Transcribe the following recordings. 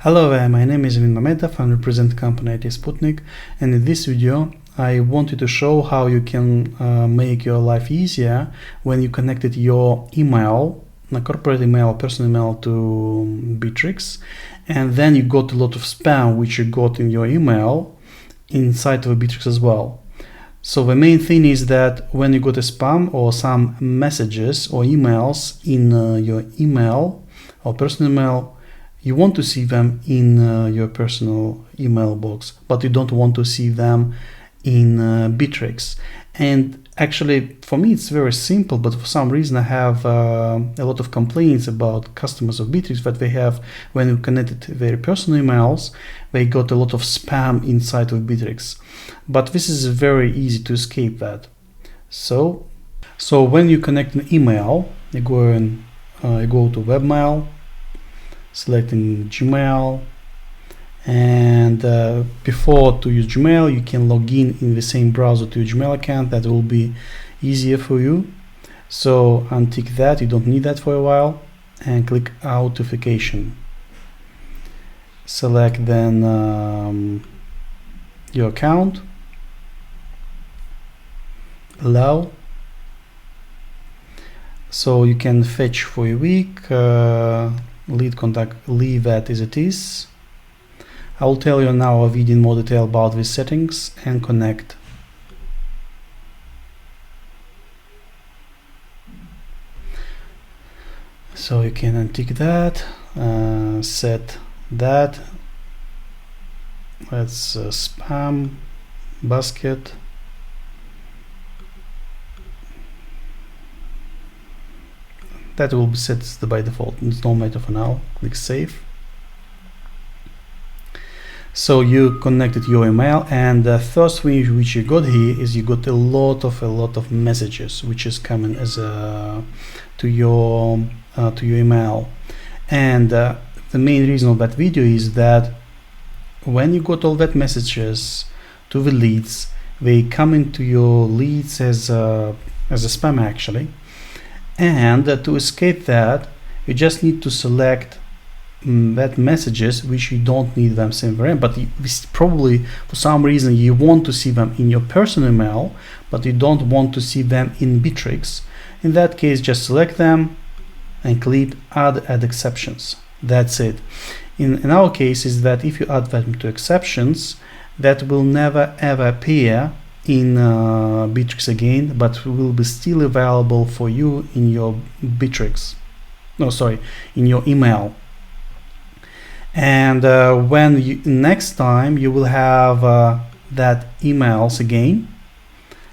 Hello there, my name is Emin Mamedov. I represent the company IT-Sputnik, and in this video I wanted to show how you can make your life easier when you connected your email, a corporate email, personal email to Bitrix, and then you got a lot of spam which you got in your email inside of Bitrix as well. So the main thing is that when you got a spam or some messages or emails in your email or personal email, you want to see them in your personal email box, but you don't want to see them in Bitrix. And actually, for me, it's very simple, but for some reason I have a lot of complaints about customers of Bitrix that they have, when you connected their personal emails, they got a lot of spam inside of Bitrix. But this is very easy to escape that. So when you connect an email, you go to webmail, selecting Gmail, and before to use Gmail you can log in the same browser to your Gmail account. That will be easier for you. So untick that, you don't need that for a while, and click Authentication. Select then your account, allow. So you can fetch for a week, lead contact, leave that as it is. I will tell you now a video in more detail about these settings, and connect. So you can untick that, set that. Let's spam basket. That will be set by default. It's no matter for now. Click Save. So you connected your email, and the first thing which you got here is you got a lot of messages which is coming as to your email. And the main reason of that video is that when you got all that messages to the leads, they come into your leads as a spam actually. And to escape that, you just need to select that messages which you don't need them somewhere, but probably for some reason you want to see them in your personal email, but you don't want to see them in Bitrix. In that case, just select them and click add exceptions. That's it. In our case is that if you add them to exceptions, that will never ever appear in Bitrix again, but will be still available for you in your Bitrix. No, sorry, in your email. And when you next time you will have that emails again,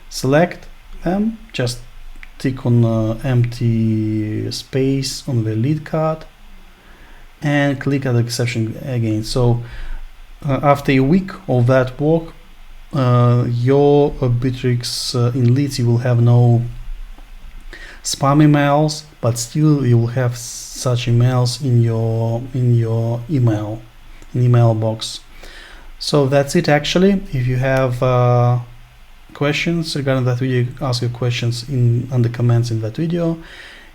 select them, just tick on empty space on the lead card and click add exception again. So after a week of that work, your Bitrix in leads, you will have no spam emails, but still you will have such emails in your email box. So that's it actually. If you have questions regarding that video, ask your questions on the comments in that video.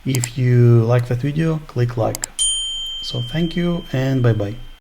If you like that video, click like. So thank you and bye bye.